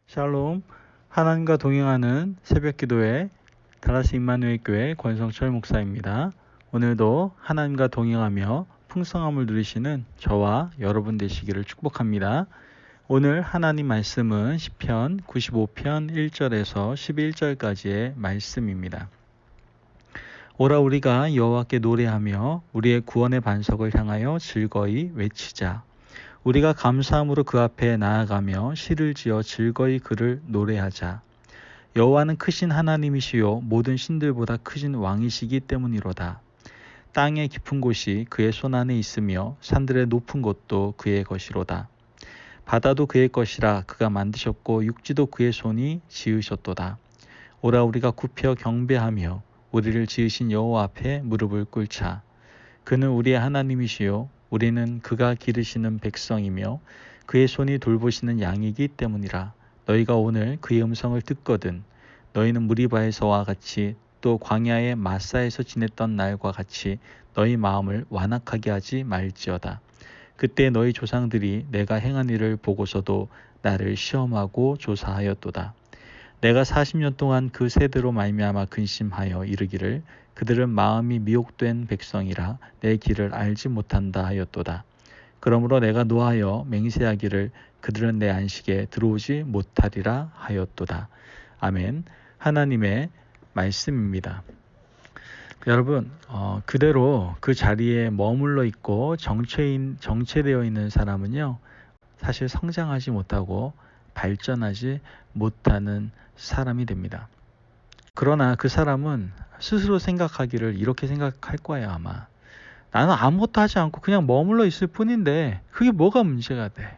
샬롬, 하나님과 동행하는 새벽기도회 달라스 임마누엘 교회 권성철 목사입니다. 오늘도 하나님과 동행하며 풍성함을 누리시는 저와 여러분 되시기를 축복합니다. 오늘 하나님 말씀은 시편 95편 1절에서 11절까지의 말씀입니다. 오라 우리가 여호와께 노래하며 우리의 구원의 반석을 향하여 즐거이 외치자. 우리가 감사함으로 그 앞에 나아가며 시를 지어 즐거이 그를 노래하자. 여호와는 크신 하나님이시요 모든 신들보다 크신 왕이시기 때문이로다. 땅의 깊은 곳이 그의 손 안에 있으며 산들의 높은 곳도 그의 것이로다. 바다도 그의 것이라 그가 만드셨고 육지도 그의 손이 지으셨도다. 오라 우리가 굽혀 경배하며 우리를 지으신 여호와 앞에 무릎을 꿇자. 그는 우리의 하나님이시요 우리는 그가 기르시는 백성이며 그의 손이 돌보시는 양이기 때문이라. 너희가 오늘 그의 음성을 듣거든 너희는 무리바에서와 같이 또 광야의 마사에서 지냈던 날과 같이 너희 마음을 완악하게 하지 말지어다. 그때 너희 조상들이 내가 행한 일을 보고서도 나를 시험하고 조사하였도다. 내가 40년 동안 그 세대로 말미암아 근심하여 이르기를 그들은 마음이 미혹된 백성이라 내 길을 알지 못한다 하였도다. 그러므로 내가 노하여 맹세하기를 그들은 내 안식에 들어오지 못하리라 하였도다. 아멘. 하나님의 말씀입니다. 여러분, 그대로 그 자리에 머물러 있고 정체되어 있는 사람은요, 사실 성장하지 못하고 발전하지 못하는 사람이 됩니다. 그러나 그 사람은 스스로 생각하기를 이렇게 생각할 거예요, 아마. 나는 아무것도 하지 않고 그냥 머물러 있을 뿐인데 그게 뭐가 문제가 돼?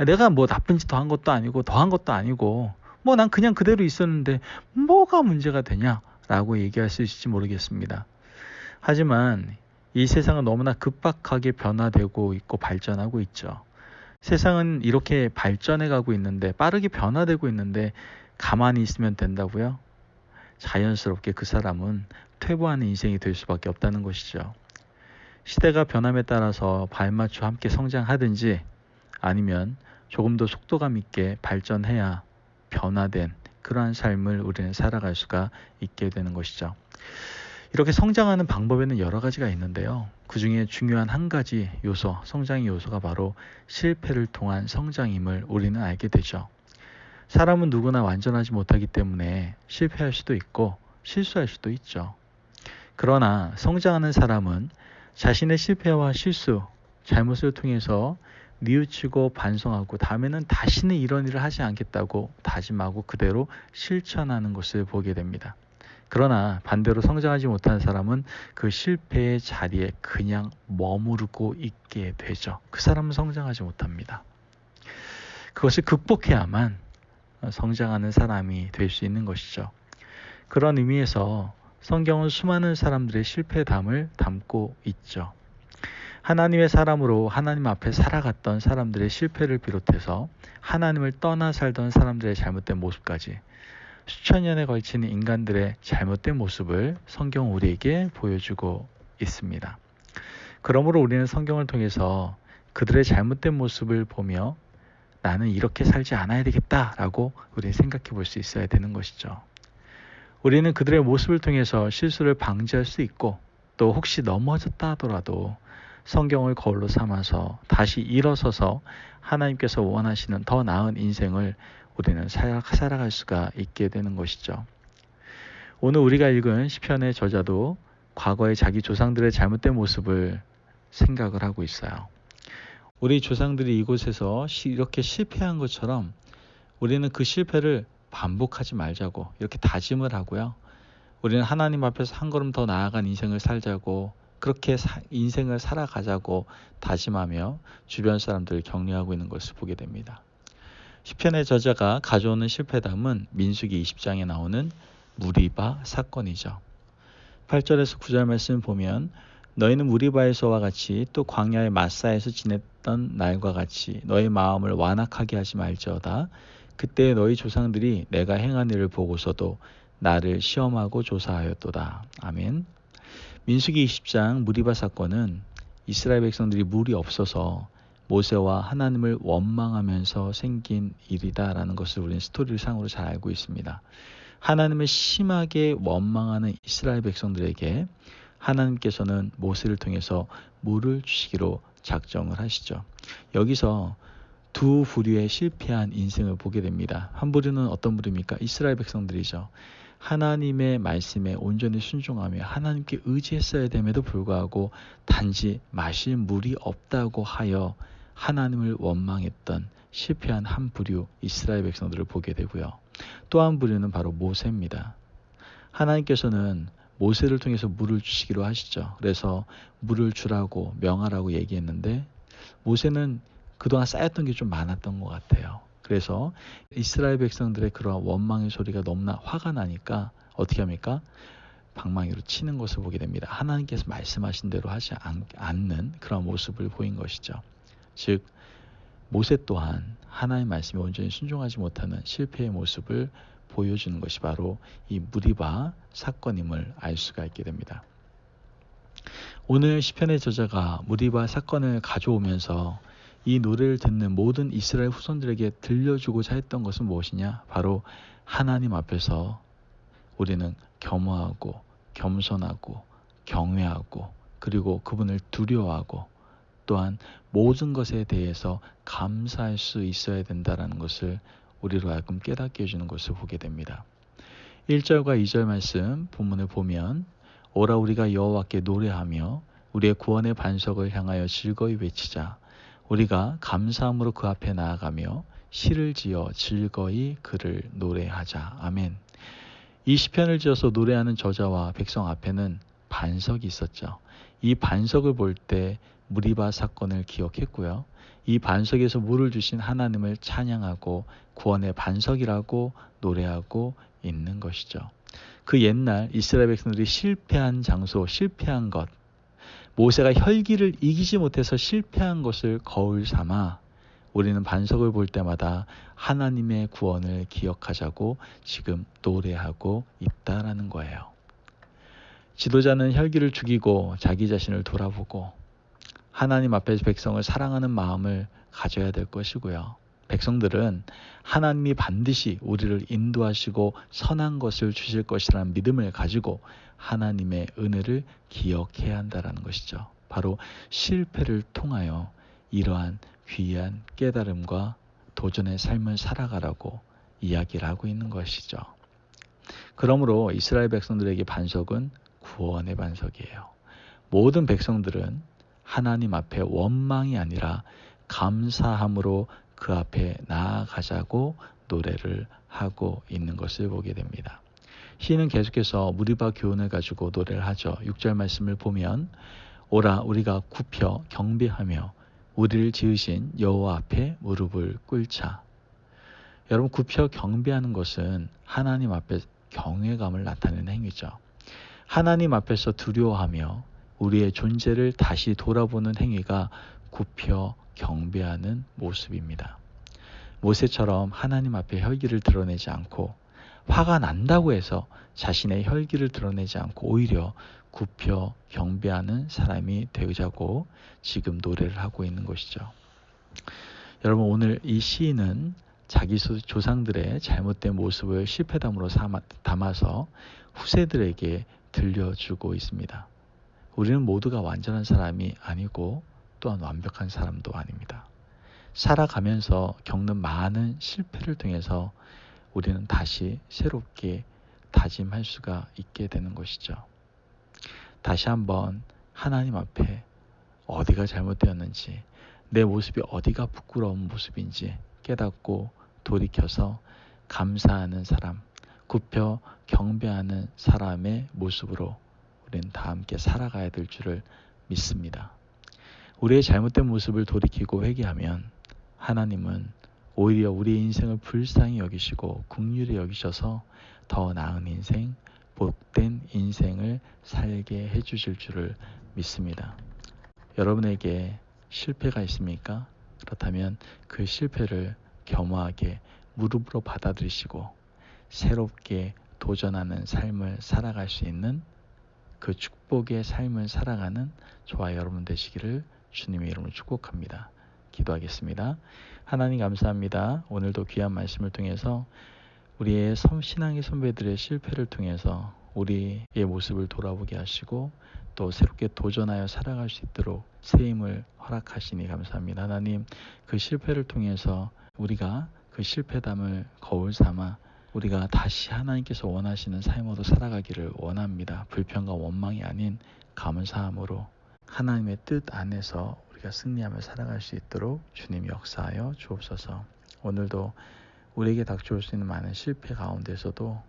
내가 뭐 나쁜 짓도 한 것도 아니고 더한 것도 아니고 뭐 난 그냥 그대로 있었는데 뭐가 문제가 되냐? 라고 얘기할 수 있을지 모르겠습니다. 하지만 이 세상은 너무나 급박하게 변화되고 있고 발전하고 있죠. 세상은 이렇게 발전해 가고 있는데 빠르게 변화되고 있는데 가만히 있으면 된다고요? 자연스럽게 그 사람은 퇴보하는 인생이 될 수밖에 없다는 것이죠. 시대가 변함에 따라서 발맞춰 함께 성장하든지 아니면 조금 더 속도감 있게 발전해야 변화된 그러한 삶을 우리는 살아갈 수가 있게 되는 것이죠. 이렇게 성장하는 방법에는 여러 가지가 있는데요. 그 중에 중요한 한 가지 요소, 성장의 요소가 바로 실패를 통한 성장임을 우리는 알게 되죠. 사람은 누구나 완전하지 못하기 때문에 실패할 수도 있고 실수할 수도 있죠. 그러나 성장하는 사람은 자신의 실패와 실수, 잘못을 통해서 뉘우치고 반성하고 다음에는 다시는 이런 일을 하지 않겠다고 다짐하고 그대로 실천하는 것을 보게 됩니다. 그러나 반대로 성장하지 못하는 사람은 그 실패의 자리에 그냥 머무르고 있게 되죠. 그 사람은 성장하지 못합니다. 그것을 극복해야만 성장하는 사람이 될 수 있는 것이죠. 그런 의미에서 성경은 수많은 사람들의 실패담을 담고 있죠. 하나님의 사람으로 하나님 앞에 살아갔던 사람들의 실패를 비롯해서 하나님을 떠나 살던 사람들의 잘못된 모습까지 수천 년에 걸친 인간들의 잘못된 모습을 성경은 우리에게 보여주고 있습니다. 그러므로 우리는 성경을 통해서 그들의 잘못된 모습을 보며 나는 이렇게 살지 않아야 되겠다라고 우리 생각해 볼 수 있어야 되는 것이죠. 우리는 그들의 모습을 통해서 실수를 방지할 수 있고 또 혹시 넘어졌다 하더라도 성경을 거울로 삼아서 다시 일어서서 하나님께서 원하시는 더 나은 인생을 우리는 살아갈 수가 있게 되는 것이죠. 오늘 우리가 읽은 시편의 저자도 과거의 자기 조상들의 잘못된 모습을 생각을 하고 있어요. 우리 조상들이 이곳에서 이렇게 실패한 것처럼 우리는 그 실패를 반복하지 말자고 이렇게 다짐을 하고요. 우리는 하나님 앞에서 한 걸음 더 나아간 인생을 살자고 그렇게 인생을 살아가자고 다짐하며 주변 사람들을 격려하고 있는 것을 보게 됩니다. 시편의 저자가 가져오는 실패담은 민수기 20장에 나오는 무리바 사건이죠. 8절에서 9절 말씀을 보면 너희는 무리바에서와 같이 또 광야의 마사에서 지냈던 날과 같이 너희 마음을 완악하게 하지 말지어다. 그때 너희 조상들이 내가 행한 일을 보고서도 나를 시험하고 조사하였도다. 아멘. 민수기 20장 무리바 사건은 이스라엘 백성들이 물이 없어서 모세와 하나님을 원망하면서 생긴 일이다라는 것을 우리는 스토리상으로 잘 알고 있습니다. 하나님을 심하게 원망하는 이스라엘 백성들에게 하나님께서는 모세를 통해서 물을 주시기로 작정을 하시죠. 여기서 두 부류의 실패한 인생을 보게 됩니다. 한 부류는 어떤 부류입니까? 이스라엘 백성들이죠. 하나님의 말씀에 온전히 순종하며 하나님께 의지했어야 됨에도 불구하고 단지 마실 물이 없다고 하여 하나님을 원망했던 실패한 한 부류 이스라엘 백성들을 보게 되고요. 또 한 부류는 바로 모세입니다. 하나님께서는 모세를 통해서 물을 주시기로 하시죠. 그래서 물을 주라고 명하라고 얘기했는데 모세는 그동안 쌓였던 게 좀 많았던 것 같아요. 그래서 이스라엘 백성들의 그러한 원망의 소리가 너무나 화가 나니까 어떻게 합니까? 방망이로 치는 것을 보게 됩니다. 하나님께서 말씀하신 대로 하지 않는 그런 모습을 보인 것이죠. 즉 모세 또한 하나님의 말씀에 온전히 순종하지 못하는 실패의 모습을 보여주는 것이 바로 이 무리바 사건임을 알 수가 있게 됩니다. 오늘 시편의 저자가 무리바 사건을 가져오면서 이 노래를 듣는 모든 이스라엘 후손들에게 들려주고자 했던 것은 무엇이냐? 바로 하나님 앞에서 우리는 겸허하고 겸손하고 경외하고 그리고 그분을 두려워하고 또한 모든 것에 대해서 감사할 수 있어야 된다는 것을 우리로 하여금 깨닫게 해주는 것을 보게 됩니다. 1절과 2절 말씀 본문을 보면 오라 우리가 여호와께 노래하며 우리의 구원의 반석을 향하여 즐거이 외치자. 우리가 감사함으로 그 앞에 나아가며 시를 지어 즐거이 그를 노래하자. 아멘. 이 시편을 지어서 노래하는 저자와 백성 앞에는 반석이 있었죠. 이 반석을 볼 때 무리바 사건을 기억했고요. 이 반석에서 물을 주신 하나님을 찬양하고 구원의 반석이라고 노래하고 있는 것이죠. 그 옛날 이스라엘 백성들이 실패한 장소, 실패한 것, 모세가 혈기를 이기지 못해서 실패한 것을 거울 삼아 우리는 반석을 볼 때마다 하나님의 구원을 기억하자고 지금 노래하고 있다라는 거예요. 지도자는 혈기를 죽이고 자기 자신을 돌아보고 하나님 앞에서 백성을 사랑하는 마음을 가져야 될 것이고요. 백성들은 하나님이 반드시 우리를 인도하시고 선한 것을 주실 것이라는 믿음을 가지고 하나님의 은혜를 기억해야 한다는 것이죠. 바로 실패를 통하여 이러한 귀한 깨달음과 도전의 삶을 살아가라고 이야기를 하고 있는 것이죠. 그러므로 이스라엘 백성들에게 반석은 구원의 반석이에요. 모든 백성들은 하나님 앞에 원망이 아니라 감사함으로 그 앞에 나아가자고 노래를 하고 있는 것을 보게 됩니다. 시인은 계속해서 무리바 교훈을 가지고 노래를 하죠. 6절 말씀을 보면 오라 우리가 굽혀 경배하며 우리를 지으신 여호와 앞에 무릎을 꿇자. 여러분 굽혀 경배하는 것은 하나님 앞에 경외감을 나타내는 행위죠. 하나님 앞에서 두려워하며 우리의 존재를 다시 돌아보는 행위가 굽혀 경배하는 모습입니다. 모세처럼 하나님 앞에 혈기를 드러내지 않고 화가 난다고 해서 자신의 혈기를 드러내지 않고 오히려 굽혀 경배하는 사람이 되자고 지금 노래를 하고 있는 것이죠. 여러분 오늘 이 시인은 자기 조상들의 잘못된 모습을 실패담으로 담아서 후세들에게 들려주고 있습니다. 우리는 모두가 완전한 사람이 아니고 또한 완벽한 사람도 아닙니다. 살아가면서 겪는 많은 실패를 통해서 우리는 다시 새롭게 다짐할 수가 있게 되는 것이죠. 다시 한번 하나님 앞에 어디가 잘못되었는지, 내 모습이 어디가 부끄러운 모습인지 깨닫고 돌이켜서 감사하는 사람, 굽혀 경배하는 사람의 모습으로 우리는 다 함께 살아가야 될 줄을 믿습니다. 우리의 잘못된 모습을 돌이키고 회개하면 하나님은 오히려 우리의 인생을 불쌍히 여기시고 긍휼히 여기셔서 더 나은 인생, 복된 인생을 살게 해주실 줄을 믿습니다. 여러분에게 실패가 있습니까? 그렇다면 그 실패를 겸허하게 무릎으로 받아들이시고 새롭게 도전하는 삶을 살아갈 수 있는 그 축복의 삶을 살아가는 저와 여러분 되시기를 주님의 이름으로 축복합니다. 기도하겠습니다. 하나님 감사합니다. 오늘도 귀한 말씀을 통해서 우리의 신앙의 선배들의 실패를 통해서 우리의 모습을 돌아보게 하시고 또 새롭게 도전하여 살아갈 수 있도록 새 힘을 허락하시니 감사합니다. 하나님, 그 실패를 통해서 우리가 그 실패담을 거울 삼아 우리가 다시 하나님께서 원하시는 삶으로 살아가기를 원합니다. 불평과 원망이 아닌 감사함으로 하나님의 뜻 안에서 우리가 승리하며 살아갈 수 있도록 주님이 역사하여 주옵소서. 오늘도 우리에게 닥쳐올 수 있는 많은 실패 가운데서도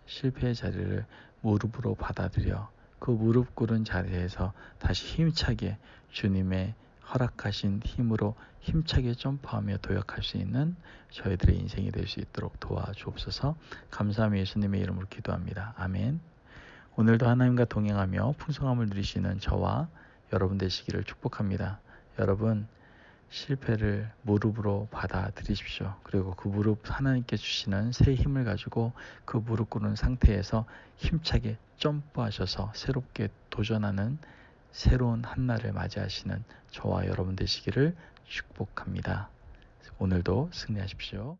실패의 자리를 무릎으로 받아들여 그 무릎 꿇은 자리에서 다시 힘차게 주님의 허락하신 힘으로 힘차게 점프하며 도약할 수 있는 저희들의 인생이 될 수 있도록 도와주옵소서. 감사하며 예수님의 이름으로 기도합니다. 아멘. 오늘도 하나님과 동행하며 풍성함을 누리시는 저와 여러분 되시기를 축복합니다. 여러분, 실패를 무릎으로 받아들이십시오. 그리고 그 무릎 하나님께 주시는 새 힘을 가지고 그 무릎 꿇은 상태에서 힘차게 점프하셔서 새롭게 도전하는 새로운 한날을 맞이하시는 저와 여러분 되시기를 축복합니다. 오늘도 승리하십시오.